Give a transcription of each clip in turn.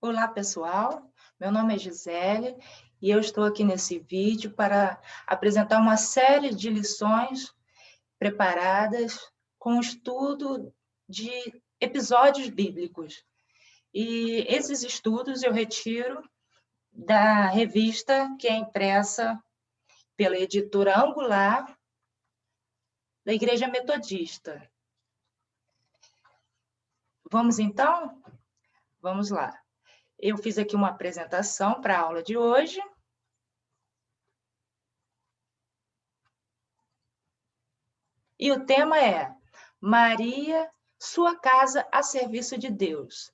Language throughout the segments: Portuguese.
Olá, pessoal. Meu nome é Gisele e eu estou aqui nesse vídeo para apresentar uma série de lições preparadas com o estudo de episódios bíblicos. E esses estudos eu retiro da revista que é impressa pela editora Angular da Igreja Metodista. Vamos então? Vamos lá. Eu fiz aqui uma apresentação para a aula de hoje. E o tema é Maria, sua casa a serviço de Deus.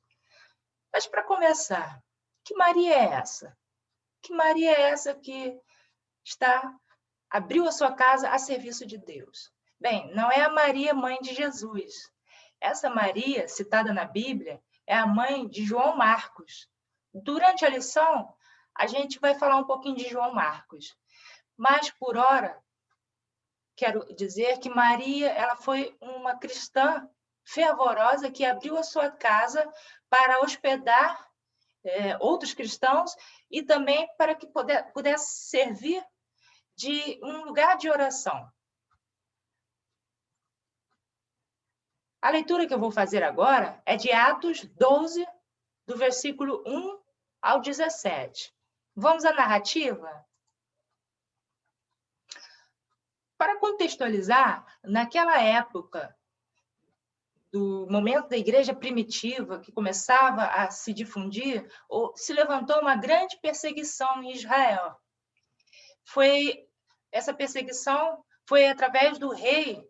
Mas para começar, que Maria é essa? Que Maria é essa que abriu a sua casa a serviço de Deus? Bem, não é a Maria, mãe de Jesus. Essa Maria, citada na Bíblia, é a mãe de João Marcos. Durante a lição, a gente vai falar um pouquinho de João Marcos. Mas, por hora, quero dizer que Maria, ela foi uma cristã fervorosa que abriu a sua casa para hospedar outros cristãos e também para que pudesse servir de um lugar de oração. A leitura que eu vou fazer agora é de Atos 12, do versículo 1 ao 17. Vamos à narrativa? Para contextualizar, naquela época, do momento da igreja primitiva, que começava a se difundir, se levantou uma grande perseguição em Israel. Essa perseguição foi através do rei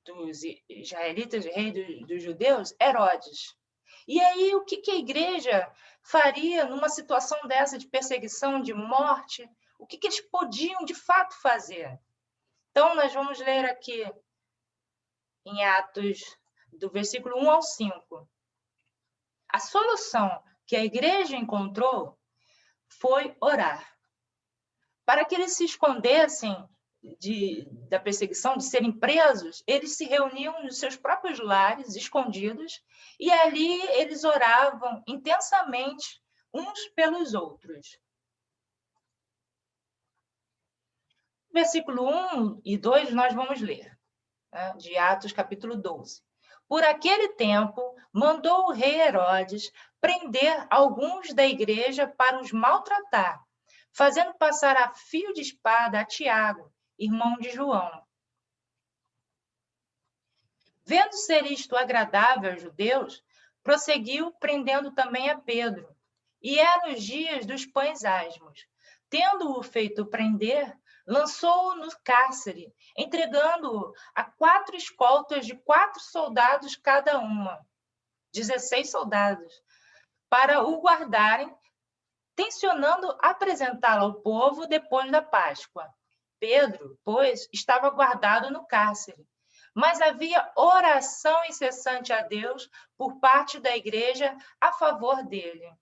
dos israelitas, rei dos judeus, Herodes. E aí, o que a igreja faria numa situação dessa de perseguição, de morte? O que eles podiam, de fato, fazer? Então, nós vamos ler aqui em Atos, do versículo 1 ao 5. A solução que a igreja encontrou foi orar. Para que eles se escondessem da perseguição, de serem presos, eles se reuniam nos seus próprios lares, escondidos, e ali eles oravam intensamente uns pelos outros. Versículo 1 e 2 nós vamos ler, né, de Atos capítulo 12. Por aquele tempo, mandou o rei Herodes prender alguns da igreja para os maltratar, fazendo passar a fio de espada a Tiago, irmão de João. Vendo ser isto agradável aos judeus, prosseguiu prendendo também a Pedro. E eram os dias dos pães asmos. Tendo-o feito prender, lançou-o no cárcere, entregando-o a 4 escoltas de 4 soldados cada uma, 16 soldados, para o guardarem, tencionando apresentá-lo ao povo depois da Páscoa. Pedro, pois, estava guardado no cárcere, mas havia oração incessante a Deus por parte da igreja a favor dele.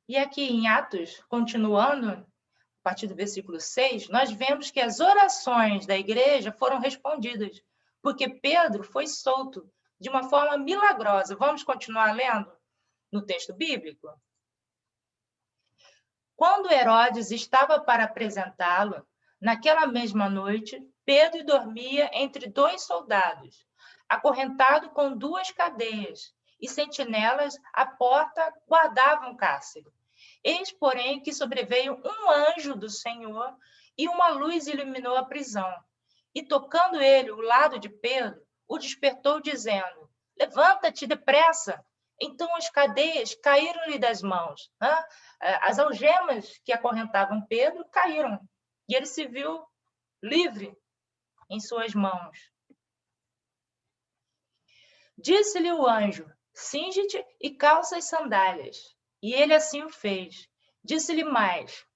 E aqui em Atos, continuando, a partir do versículo 6, nós vemos que as orações da igreja foram respondidas, porque Pedro foi solto de uma forma milagrosa. Vamos continuar lendo no texto bíblico? Quando Herodes estava para apresentá-lo, naquela mesma noite, Pedro dormia entre 2 soldados, acorrentado com 2 cadeias, e sentinelas à porta guardavam o cárcere. Eis, porém, que sobreveio um anjo do Senhor e uma luz iluminou a prisão. E tocando ele o lado de Pedro, o despertou, dizendo: Levanta-te depressa. Então as cadeias caíram-lhe das mãos. Né? As algemas que acorrentavam Pedro caíram. E ele se viu livre em suas mãos. Disse-lhe o anjo: Cinge-te e calça as sandálias. E ele assim o fez. Disse-lhe mais: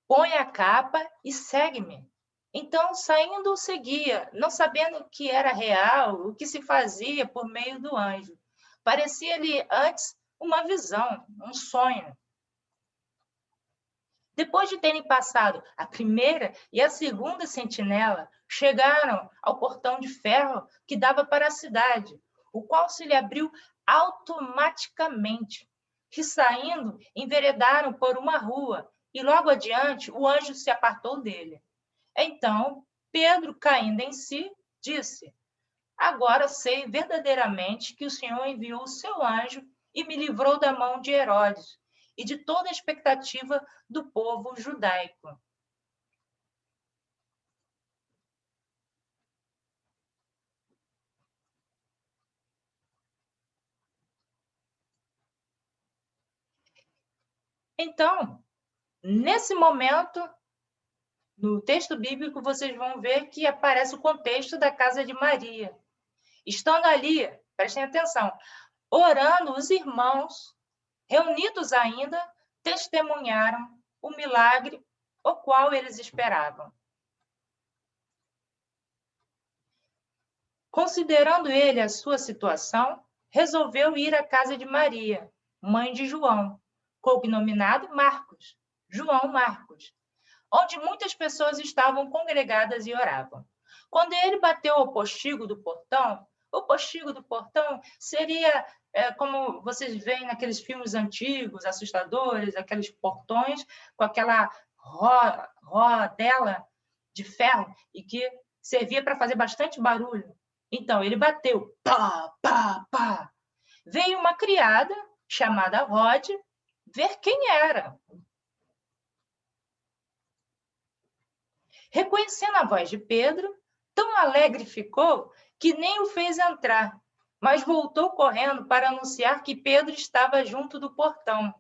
Põe a capa e segue-me. Então, saindo, o seguia, não sabendo que era real o que se fazia por meio do anjo. Parecia-lhe antes uma visão, um sonho. Depois de terem passado a primeira e a segunda sentinela, chegaram ao portão de ferro que dava para a cidade, o qual se lhe abriu automaticamente. E saindo, enveredaram por uma rua, e logo adiante o anjo se apartou dele. Então, Pedro, caindo em si, disse: Agora sei verdadeiramente que o Senhor enviou o seu anjo e me livrou da mão de Herodes e de toda a expectativa do povo judaico. Então, nesse momento, no texto bíblico, vocês vão ver que aparece o contexto da casa de Maria. Estando ali, prestem atenção, orando, os irmãos, reunidos ainda, testemunharam o milagre o qual eles esperavam. Considerando ele a sua situação, resolveu ir à casa de Maria, mãe de João, cognominado Marcos, João Marcos, onde muitas pessoas estavam congregadas e oravam. Quando ele bateu ao postigo do portão, o postigo do portão seria como vocês veem naqueles filmes antigos, assustadores, aqueles portões com aquela rodela de ferro e que servia para fazer bastante barulho. Então, ele bateu, pá, pá, pá. Veio uma criada, chamada Rod, ver quem era. Reconhecendo a voz de Pedro, tão alegre ficou que nem o fez entrar, mas voltou correndo para anunciar que Pedro estava junto do portão.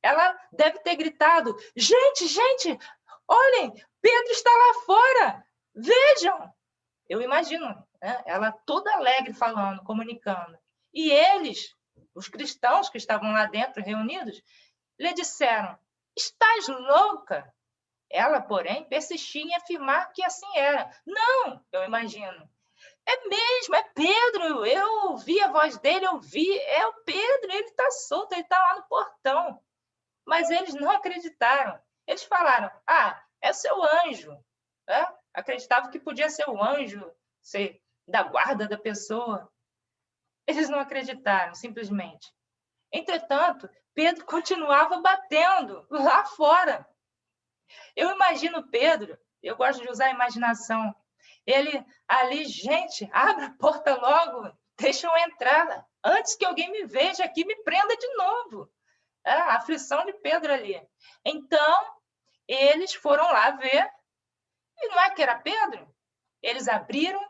Ela deve ter gritado: gente, olhem, Pedro está lá fora, vejam! Eu imagino, né? Ela toda alegre falando, comunicando. E eles, os cristãos que estavam lá dentro reunidos, lhe disseram: estás louca? Ela, porém, persistia em afirmar que assim era. Não, eu imagino. É mesmo, é Pedro. Eu ouvi a voz dele, eu vi. É o Pedro, ele está solto, ele está lá no portão. Mas eles não acreditaram. Eles falaram: é seu anjo. Acreditavam que podia ser o anjo, ser da guarda da pessoa. Eles não acreditaram, simplesmente. Entretanto, Pedro continuava batendo lá fora. Eu imagino Pedro, eu gosto de usar a imaginação, ele ali, gente, abre a porta logo, deixa eu entrar, antes que alguém me veja aqui, me prenda de novo. A aflição de Pedro ali. Então, eles foram lá ver, e não é que era Pedro? Eles abriram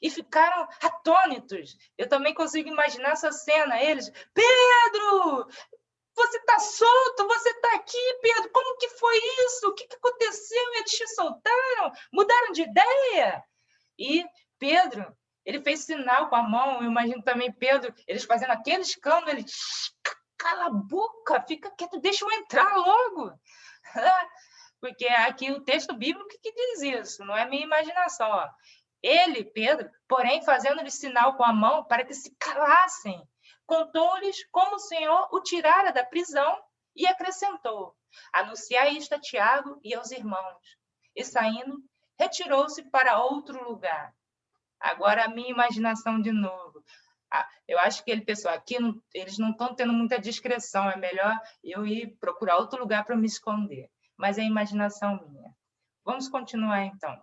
e ficaram atônitos. Eu também consigo imaginar essa cena, eles, Pedro! Você está solto, você está aqui, Pedro. Como que foi isso? O que aconteceu? Eles te soltaram? Mudaram de ideia? E Pedro, ele fez sinal com a mão. Eu imagino também Pedro, eles fazendo aquele escândalo. Ele, cala a boca, fica quieto, deixa eu entrar logo. Porque aqui o texto bíblico que diz isso, não é minha imaginação. Ó. Ele, Pedro, porém, fazendo-lhe sinal com a mão para que se calassem, contou-lhes como o Senhor o tirara da prisão e acrescentou: anunciai isto a Tiago e aos irmãos. E saindo, retirou-se para outro lugar. Agora a minha imaginação de novo. Eu acho que pessoal, aqui eles não estão tendo muita discrição, é melhor eu ir procurar outro lugar para me esconder. Mas é a imaginação minha. Vamos continuar então.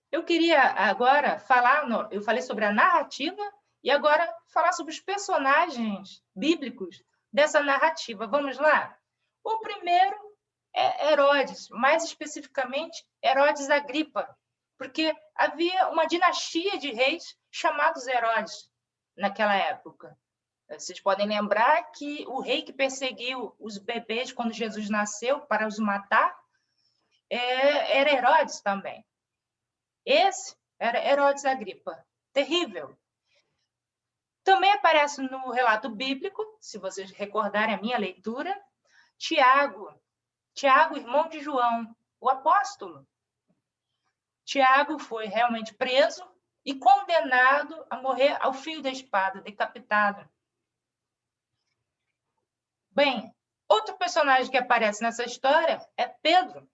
Eu queria agora falar, eu falei sobre a narrativa e agora falar sobre os personagens bíblicos dessa narrativa. Vamos lá? O primeiro é Herodes, mais especificamente Herodes Agripa, porque havia uma dinastia de reis chamados Herodes naquela época. Vocês podem lembrar que o rei que perseguiu os bebês quando Jesus nasceu para os matar era Herodes também. Esse era Herodes Agripa. Terrível. Também aparece no relato bíblico, se vocês recordarem a minha leitura, Tiago, irmão de João, o apóstolo. Tiago foi realmente preso e condenado a morrer ao fio da espada, decapitado. Bem, outro personagem que aparece nessa história é Pedro,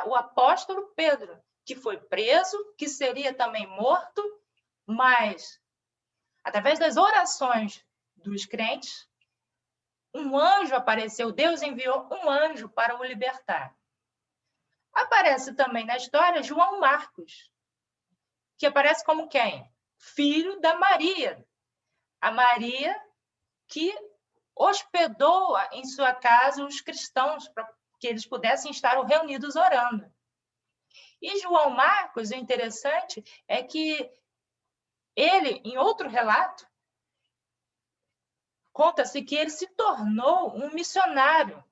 o apóstolo Pedro, que foi preso, que seria também morto, mas, através das orações dos crentes, um anjo apareceu, Deus enviou um anjo para o libertar. Aparece também na história João Marcos, que aparece como quem? Filho da Maria. A Maria que hospedou em sua casa os cristãos para que eles pudessem estar reunidos orando. E João Marcos, o interessante é que ele, em outro relato, conta-se que ele se tornou um missionário.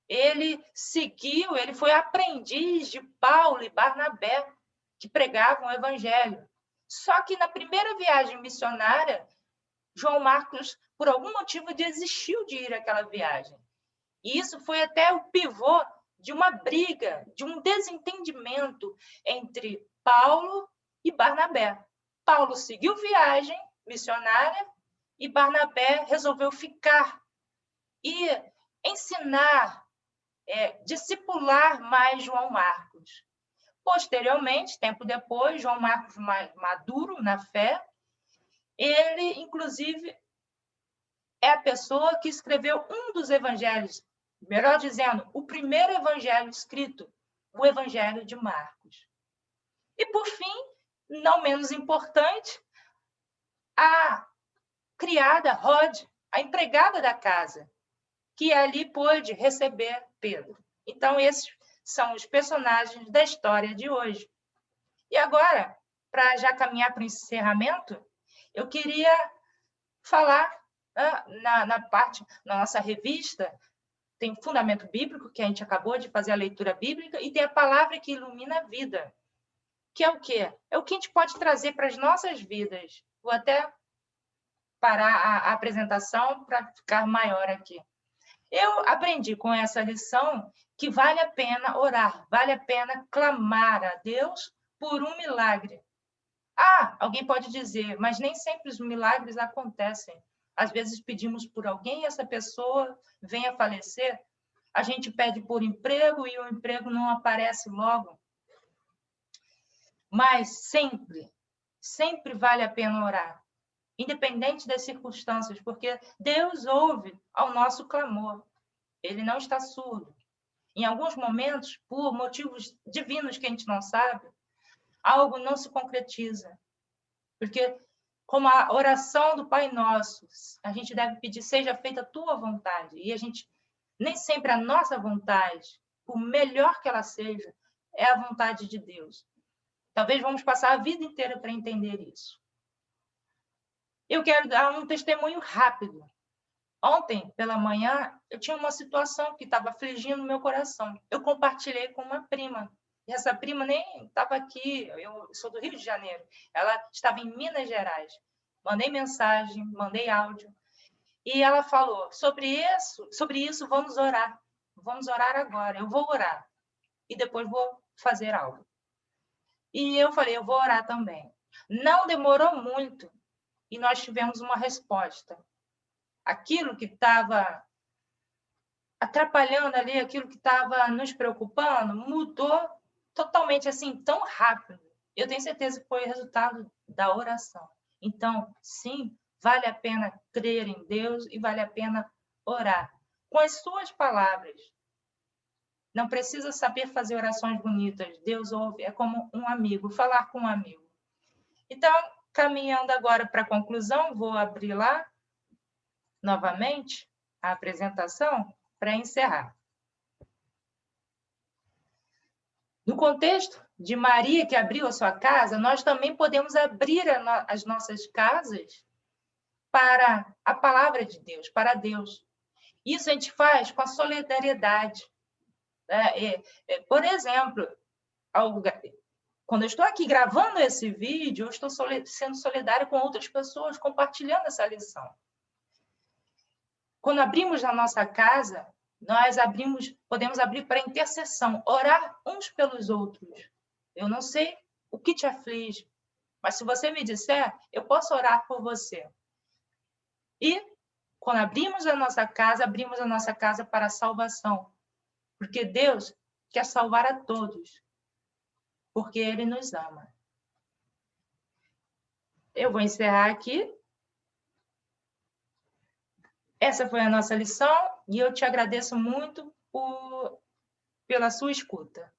Ele seguiu, ele foi aprendiz de Paulo e Barnabé, que pregavam o evangelho. Só que na primeira viagem missionária, João Marcos, por algum motivo, desistiu de ir àquela viagem. E isso foi até o pivô de uma briga, de um desentendimento entre Paulo e Barnabé. Paulo seguiu viagem missionária e Barnabé resolveu ficar e ensinar, discipular mais João Marcos. Posteriormente, tempo depois, João Marcos, mais maduro na fé, ele, inclusive, é a pessoa que escreveu um dos evangelhos, melhor dizendo, o primeiro evangelho escrito, o Evangelho de Marcos. E, por fim, não menos importante, a criada Rod, a empregada da casa, que ali pôde receber Pedro. Então, esses são os personagens da história de hoje. E agora, para já caminhar para o encerramento, eu queria falar na nossa revista, tem o Fundamento Bíblico, que a gente acabou de fazer a leitura bíblica, e tem a Palavra que Ilumina a Vida, que é o quê? É o que a gente pode trazer para as nossas vidas. Vou até parar a apresentação para ficar maior aqui. Eu aprendi com essa lição que vale a pena orar, vale a pena clamar a Deus por um milagre. Alguém pode dizer, mas nem sempre os milagres acontecem. Às vezes pedimos por alguém e essa pessoa vem a falecer. A gente pede por emprego e o emprego não aparece logo. Mas sempre vale a pena orar, independente das circunstâncias, porque Deus ouve ao nosso clamor. Ele não está surdo. Em alguns momentos, por motivos divinos que a gente não sabe, algo não se concretiza. Porque, como a oração do Pai Nosso, a gente deve pedir, seja feita a tua vontade. E a gente, nem sempre a nossa vontade, por melhor que ela seja, é a vontade de Deus. Talvez vamos passar a vida inteira para entender isso. Eu quero dar um testemunho rápido. Ontem, pela manhã, eu tinha uma situação que estava afligindo o meu coração. Eu compartilhei com uma prima. E essa prima nem estava aqui, eu sou do Rio de Janeiro. Ela estava em Minas Gerais. Mandei mensagem, mandei áudio. E ela falou, sobre isso vamos orar. Vamos orar agora, eu vou orar. E depois vou fazer algo. E eu falei, eu vou orar também. Não demorou muito e nós tivemos uma resposta. Aquilo que estava atrapalhando ali, aquilo que estava nos preocupando, mudou totalmente assim, tão rápido. Eu tenho certeza que foi o resultado da oração. Então, sim, vale a pena crer em Deus e vale a pena orar. Com as suas palavras. Não precisa saber fazer orações bonitas. Deus ouve, é como um amigo, falar com um amigo. Então, caminhando agora para a conclusão, vou abrir lá novamente a apresentação para encerrar. No contexto de Maria que abriu a sua casa, nós também podemos abrir as nossas casas para a palavra de Deus, para Deus. Isso a gente faz com a solidariedade. Por exemplo, quando eu estou aqui gravando esse vídeo, eu estou sendo solidária com outras pessoas, compartilhando essa lição. Quando abrimos a nossa casa, nós podemos abrir para intercessão, orar uns pelos outros. Eu não sei o que te aflige, Mas se você me disser, eu posso orar por você. E quando abrimos a nossa casa para a salvação. Porque Deus quer salvar a todos. Porque Ele nos ama. Eu vou encerrar aqui. Essa foi a nossa lição e eu te agradeço muito pela sua escuta.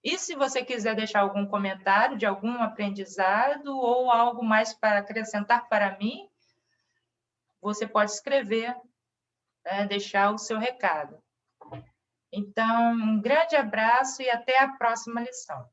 E se você quiser deixar algum comentário de algum aprendizado ou algo mais para acrescentar para mim, você pode escrever, né, deixar o seu recado. Então, um grande abraço e até a próxima lição.